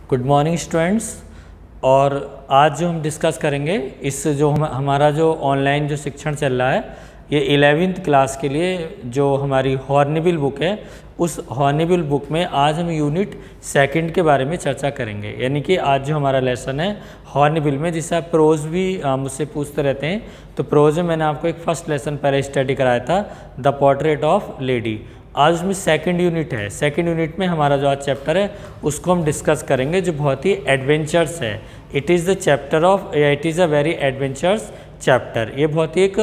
Good morning students. और आज जो हम डिस्कस करेंगे इस जो हमारा जो ऑनलाइन जो शिक्षण चल रहा है ये 11वीं क्लास के लिए जो हमारी हॉर्नेबिल बुक है उस हॉर्नेबिल बुक में आज हम यूनिट सेकंड के बारे में चर्चा करेंगे। यानी कि आज जो हमारा लेसन है हॉर्नेबिल में, जिसे आप प्रोज भी मुझसे पूछते रहते हैं, तो प्रोज में मैंने आपको एक फर्स्ट लेसन पहले स्टडी कराया था, द पोर्ट्रेट ऑफ लेडी। आज उसमें सेकंड यूनिट है। सेकंड यूनिट में हमारा जो आज चैप्टर है उसको हम डिस्कस करेंगे जो बहुत ही एडवेंचर्स है। It is the chapter of it is a very adventures chapter. ये बहुत ही एक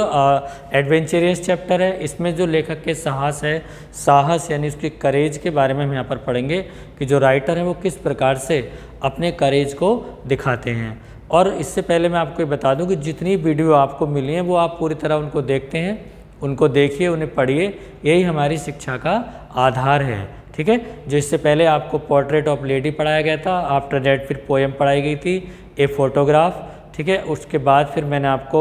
एडवेंचरियस चैप्टर है। इसमें जो लेखक के साहस है, साहस यानी उसकी करेज के बारे में हम यहाँ पर पढ़ेंगे कि जो राइटर है वो किस प्रकार से अपने करेज को दिखाते हैं। और इससे पहले मैं आपको ये बता दूँ कि जितनी वीडियो आपको मिली हैं वो आप पूरी तरह उनको देखते हैं, उनको देखिए, उन्हें पढ़िए, यही हमारी शिक्षा का आधार है। ठीक है। जो इससे पहले आपको पोर्ट्रेट ऑफ लेडी पढ़ाया गया था, आफ्टर दैट फिर पोएम पढ़ाई गई थी, ए फोटोग्राफ। ठीक है। उसके बाद फिर मैंने आपको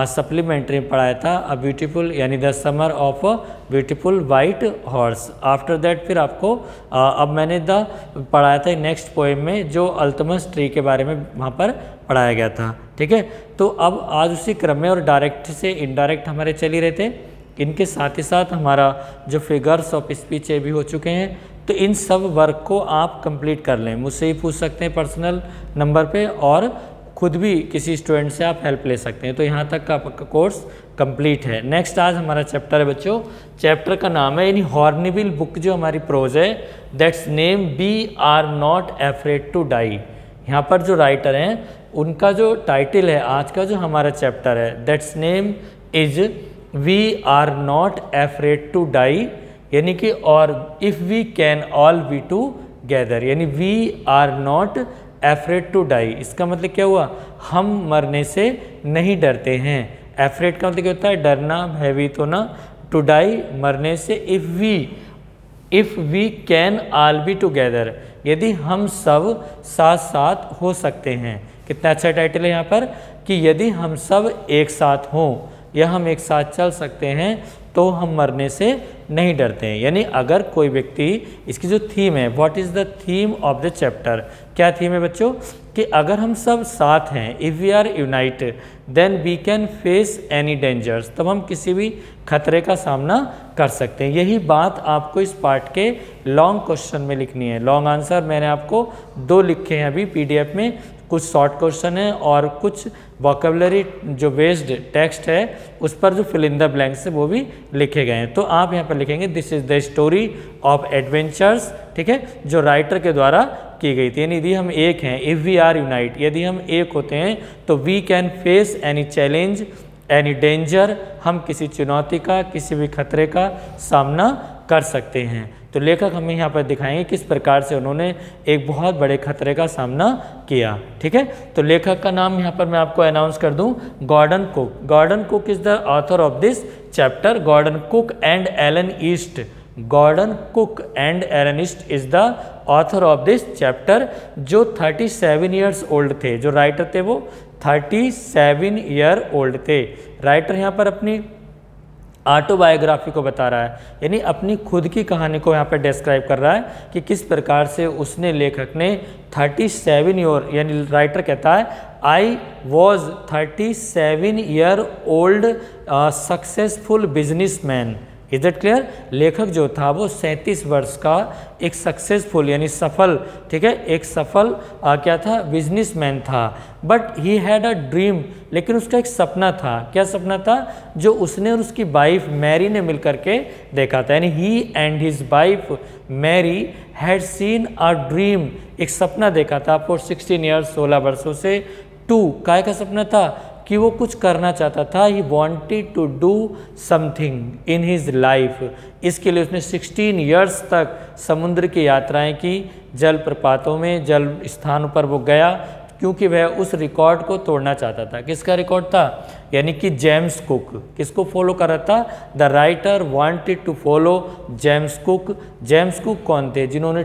सप्लीमेंट्री में पढ़ाया था अ ब्यूटीफुल यानी the summer of a beautiful white horse. After that फिर आपको अब मैंने पढ़ाया था नेक्स्ट पोएम में जो अल्तमस ट्री के बारे में वहाँ पर पढ़ाया गया था। ठीक है। तो अब आज उसी क्रम में और डायरेक्ट से इनडायरेक्ट हमारे चल ही रहे थे। इनके साथ ही साथ हमारा जो फिगर्स ऑफ स्पीच भी हो चुके हैं, तो इन सब वर्क को आप कंप्लीट कर लें। मुझसे ही पूछ सकते हैं पर्सनल नंबर पे, और खुद भी किसी स्टूडेंट से आप हेल्प ले सकते हैं। तो यहाँ तक का आपका कोर्स कंप्लीट है। नेक्स्ट आज हमारा चैप्टर है बच्चों, चैप्टर का नाम है यानी हॉर्नेबिल बुक जो हमारी प्रोज है, that's name we are not afraid to die. यहाँ पर जो राइटर हैं उनका जो टाइटल है आज का जो हमारा चैप्टर है, that's name is we are not afraid to die, यानी कि और if we can all be together, यानी we are not afraid to die. इसका मतलब क्या हुआ, हम मरने से नहीं डरते हैं। अफ्रेड का मतलब क्या होता है, डरना, भयभीत होना। टू डाई मरने से। If we can all be together, यदि हम सब साथ साथ हो सकते हैं। कितना अच्छा टाइटल है यहाँ पर कि यदि हम सब एक साथ हों या हम एक साथ चल सकते हैं तो हम मरने से नहीं डरते हैं। यानी अगर कोई व्यक्ति, इसकी जो थीम है, what is the theme of the chapter, क्या थीम है बच्चों, कि अगर हम सब साथ हैं, if we are united then we can face any dangers, तब हम किसी भी खतरे का सामना कर सकते हैं। यही बात आपको इस पार्ट के लॉन्ग क्वेश्चन में लिखनी है। लॉन्ग आंसर मैंने आपको 2 लिखे हैं अभी पीडीएफ में, कुछ शॉर्ट क्वेश्चन है और कुछ वोकेबलरी जो बेस्ड टेक्स्ट है उस पर जो फिल इन द ब्लैंक्स है वो भी लिखे गए हैं। तो आप यहाँ पर लिखेंगे this is the story of adventures. ठीक है, जो राइटर के द्वारा की गई थी। यानी यदि हम एक हैं, इफ़ वी आर यूनाइट, यदि हम एक होते हैं तो we can face any challenge any danger, हम किसी चुनौती का, किसी भी खतरे का सामना कर सकते हैं। तो लेखक हमें यहाँ पर दिखाएंगे किस प्रकार से उन्होंने एक बहुत बड़े खतरे का सामना किया। ठीक है। तो लेखक का नाम यहाँ पर मैं आपको अनाउंस कर दूँ, Gordon Cook. Gordon Cook is the author of this chapter. Gordon Cook and Alan East, Gordon Cook and Alan East is the author of this chapter, जो 37 ईयर्स ओल्ड थे। जो राइटर थे वो 37 ईयर ओल्ड थे। Writer यहाँ पर अपनी autobiography को बता रहा है, यानी अपनी खुद की कहानी को यहाँ पर डिस्क्राइब कर रहा है कि किस प्रकार से उसने, लेखक ने 37 ईयर, यानी राइटर कहता है I was 37 year old successful businessman. Is it clear. लेखक जो था वो 37 वर्ष का एक सक्सेसफुल यानी सफल, ठीक है, एक सफल क्या था, बिजनेसमैन था। But he had a dream, लेकिन उसका एक सपना था। क्या सपना था, जो उसने और उसकी वाइफ मैरी ने मिलकर के देखा था। यानी he and his wife Mary had seen a dream, एक सपना देखा था फॉर 16 ईयर्स, 16 वर्षों से। टू काय का सपना था कि वो कुछ करना चाहता था। He wanted to do something in his life. इसके लिए उसने 16 ईयर्स तक समुद्र की यात्राएं की, जल प्रपातों में, जल स्थानों पर वो गया, क्योंकि वह उस रिकॉर्ड को तोड़ना चाहता था। किसका रिकॉर्ड था, यानी कि जेम्स कुक। किसको फॉलो कर रहा था, the writer wanted to follow James Cook. James Cook कौन थे, जिन्होंने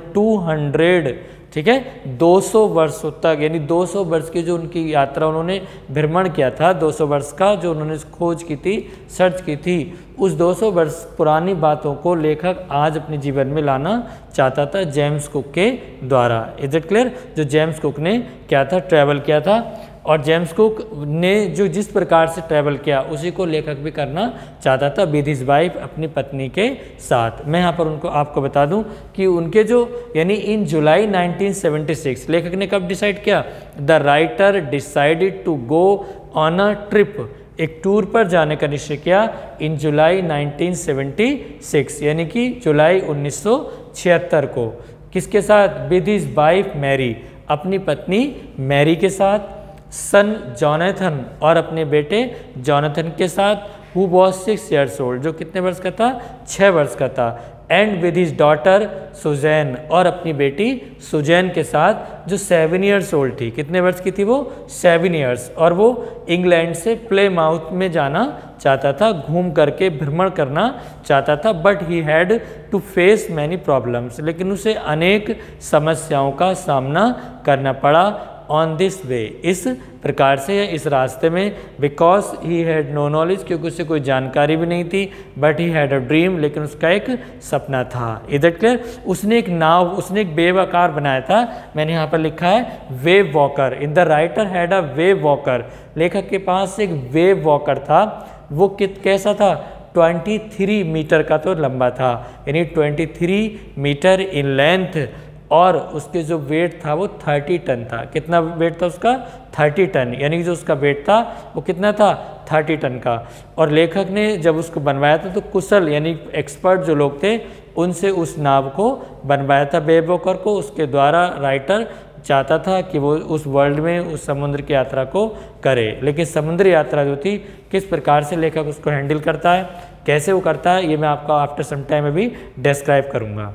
ठीक है, 200 वर्षों तक, यानी 200 वर्ष की जो उनकी यात्रा उन्होंने भ्रमण किया था, 200 वर्ष का जो उन्होंने खोज की थी, सर्च की थी, उस 200 वर्ष पुरानी बातों को लेखक आज अपने जीवन में लाना चाहता था जेम्स कुक के द्वारा। Is it clear? जो जेम्स कुक ने क्या था, ट्रैवल किया था, और जेम्स कुक ने जो जिस प्रकार से ट्रैवल किया उसी को लेखक भी करना चाहता था विद हिज वाइफ, अपनी पत्नी के साथ। मैं यहाँ पर उनको आपको बता दूं कि उनके जो, यानी इन जुलाई 1976 लेखक ने कब डिसाइड किया, the writer decided to go on a trip, एक टूर पर जाने का निश्चय किया इन जुलाई 1976, यानी कि जुलाई 1976 को। किसके साथ? विद हिज वाइफ मैरी, अपनी पत्नी मैरी के साथ, सन जॉनथन, और अपने बेटे जॉनथन के साथ, हु वॉज 6 years old, जो कितने वर्ष का था? 6 वर्ष का था, and with his daughter Suzanne, और अपनी बेटी सुजैन के साथ जो 7 years old थी। कितने वर्ष की थी वो? 7 years। और वो इंग्लैंड से प्लेमाउथ में जाना चाहता था, घूम करके भ्रमण करना चाहता था, but he had to face many problems, लेकिन उसे अनेक समस्याओं का सामना करना पड़ा ऑन दिस वे, इस प्रकार से या इस रास्ते में, because he had no knowledge, क्योंकि उसे कोई जानकारी भी नहीं थी, but he had a dream, लेकिन उसका एक सपना था। Is it clear? उसने एक नाव, उसने एक वेव आकार बनाया था, मैंने यहाँ पर लिखा है wave walker. In the writer had a wave walker, लेखक के पास एक वेव वॉकर था। वो कैसा था? 23 मीटर का तो लंबा था, यानी 23 मीटर इन लेंथ, और उसके जो वेट था वो 30 टन था। कितना वेट था उसका? 30 टन, यानी जो उसका वेट था वो कितना था? 30 टन का। और लेखक ने जब उसको बनवाया था तो कुशल, यानी एक्सपर्ट जो लोग थे, उनसे उस नाव को बनवाया था, वेव वॉकर को। उसके द्वारा राइटर चाहता था कि वो उस वर्ल्ड में उस समुद्र की यात्रा को करे, लेकिन समुद्री यात्रा जो थी, किस प्रकार से लेखक उसको हैंडल करता है, कैसे वो करता है, ये मैं आपका आफ्टर सम टाइम में भी डिस्क्राइब करूँगा।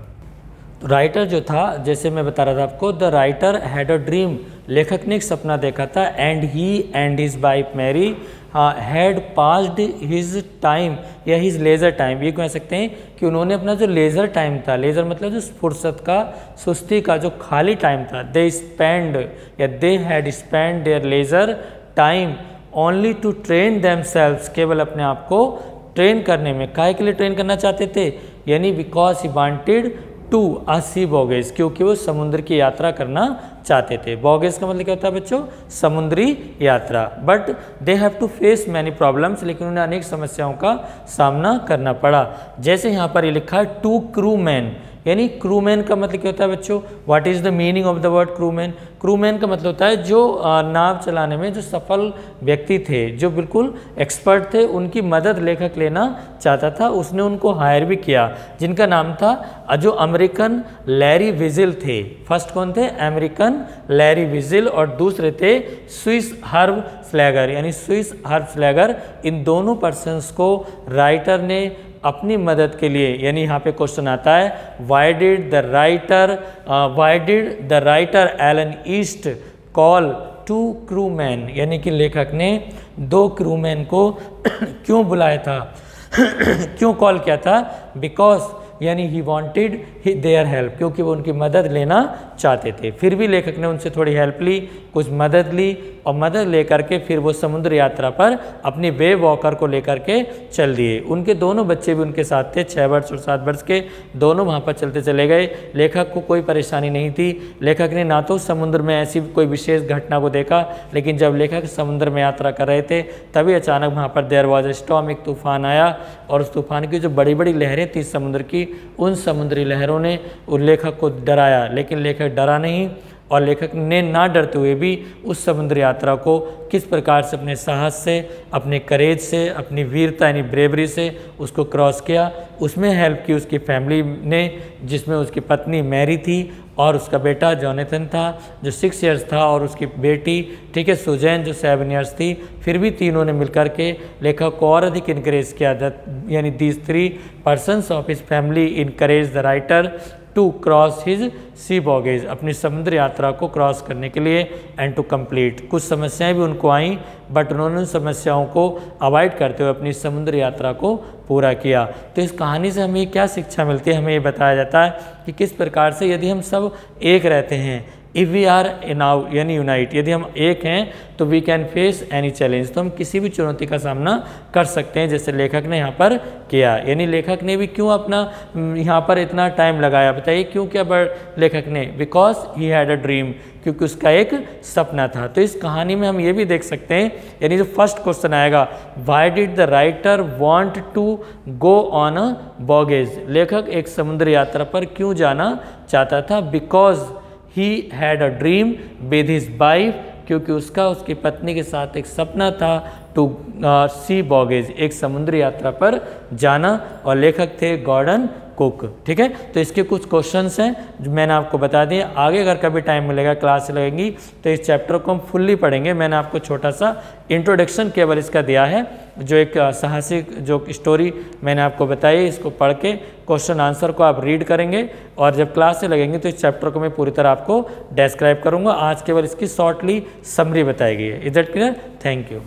तो राइटर जो था, जैसे मैं बता रहा था आपको, the writer had a dream, लेखक ने एक सपना देखा था, and he and his wife Mary had passed his time या हिज लेज़र टाइम। ये कह सकते हैं कि उन्होंने अपना जो लेज़र टाइम था, लेज़र मतलब जो फुर्सत का, सुस्ती का जो खाली टाइम था, दे स्पेंड या they had spend their leisure time only to train themselves, केवल अपने आप को ट्रेन करने में। काहे के लिए ट्रेन करना चाहते थे? यानी because he wanted to a sea voyage, क्योंकि वो समुद्र की यात्रा करना चाहते थे। वॉगेज का मतलब क्या होता है बच्चों? समुद्री यात्रा। But they have to face many problems, लेकिन उन्हें अनेक समस्याओं का सामना करना पड़ा। जैसे यहाँ पर ये लिखा है टू क्रू मैन, यानी क्रूमैन का मतलब क्या होता है बच्चों? What is the meaning of the word crewman? Crewman का मतलब होता है जो नाव चलाने में जो सफल व्यक्ति थे, जो बिल्कुल एक्सपर्ट थे, उनकी मदद लेखक लेना चाहता था। उसने उनको हायर भी किया, जिनका नाम था जो अमेरिकन लैरी विजिल थे। फर्स्ट कौन थे? अमेरिकन लैरी विजिल, और दूसरे थे स्विस हर्ब स्लैगर, यानी स्विस हर्ब स्लैगर। इन दोनों पर्सन्स को राइटर ने अपनी मदद के लिए, यानी यहाँ पे क्वेश्चन आता है, why did the writer Alan East call two crewman, यानी कि लेखक ने 2 क्रूमैन को क्यों बुलाया था क्यों कॉल किया था? बिकॉज, यानी ही वॉन्टेड देयर हेल्प, क्योंकि वो उनकी मदद लेना चाहते थे। फिर भी लेखक ने उनसे थोड़ी हेल्प ली, कुछ मदद ली, और मदद लेकर के फिर वो समुद्र यात्रा पर अपनी वेव वॉकर को लेकर के चल दिए। उनके दोनों बच्चे भी उनके साथ थे, 6 वर्ष और 7 वर्ष के, दोनों वहाँ पर चलते चले गए। लेखक को कोई परेशानी नहीं थी। लेखक ने ना तो समुद्र में ऐसी कोई विशेष घटना को देखा, लेकिन जब लेखक समुद्र में यात्रा कर रहे थे तभी अचानक वहाँ पर देयर वाज अ स्टॉर्म, एक तूफान आया, और उस तूफान की जो बड़ी बड़ी लहरें थी समुद्र की, उन समुद्री लहरों ने उस लेखक को डराया, लेकिन लेखक डरा नहीं। और लेखक ने ना डरते हुए भी उस समुद्र यात्रा को किस प्रकार से अपने साहस से, अपने करेज से, अपनी वीरता यानी ब्रेवरी से उसको क्रॉस किया। उसमें हेल्प की उसकी फैमिली ने, जिसमें उसकी पत्नी मैरी थी और उसका बेटा जॉनथन था जो 6 years था, और उसकी बेटी, ठीक है, सुजैन जो 7 years थी। फिर भी तीनों ने मिलकर के लेखक को और अधिक इनकरेज किया, यानी these 3 persons of his family encourage the writer to cross his sea voyage, अपनी समुद्र यात्रा को क्रॉस करने के लिए, एंड टू कंप्लीट। कुछ समस्याएं भी उनको आईं, बट उन्होंने उन समस्याओं को अवॉइड करते हुए अपनी समुद्र यात्रा को पूरा किया। तो इस कहानी से हमें क्या शिक्षा मिलती है? हमें ये बताया जाता है कि किस प्रकार से यदि हम सब एक रहते हैं, इफ़ वी आर नाउ यानी यूनाइट, यदि हम एक हैं तो we can face any challenge, तो हम किसी भी चुनौती का सामना कर सकते हैं, जैसे लेखक ने यहाँ पर किया। यानी लेखक ने भी क्यों अपना यहाँ पर इतना टाइम लगाया, बताइए क्यों किया लेखक ने? Because he had a dream, क्योंकि उसका एक सपना था। तो इस कहानी में हम ये भी देख सकते हैं, यानी जो फर्स्ट क्वेश्चन आएगा, why did the writer want to go on a voyage, लेखक एक समुद्र यात्रा पर क्यों जाना चाहता था? Because he had a dream with his wife, क्योंकि उसका उसकी पत्नी के साथ एक सपना था, टू सी वॉयेज, एक समुद्री यात्रा पर जाना, और लेखक थे गॉर्डन कुक। ठीक है, तो इसके कुछ क्वेश्चंस हैं जो मैंने आपको बता दिए। आगे अगर कभी टाइम मिलेगा, क्लास लगेंगी, तो इस चैप्टर को हम फुल्ली पढ़ेंगे। मैंने आपको छोटा सा इंट्रोडक्शन केवल इसका दिया है, जो एक साहसिक जो स्टोरी मैंने आपको बताई, इसको पढ़ के क्वेश्चन आंसर को आप रीड करेंगे, और जब क्लास से लगेंगे तो इस चैप्टर को मैं पूरी तरह आपको डिस्क्राइब करूँगा। आज केवल इसकी शॉर्टली समरी बताई गई है। Is that clear? Thank you.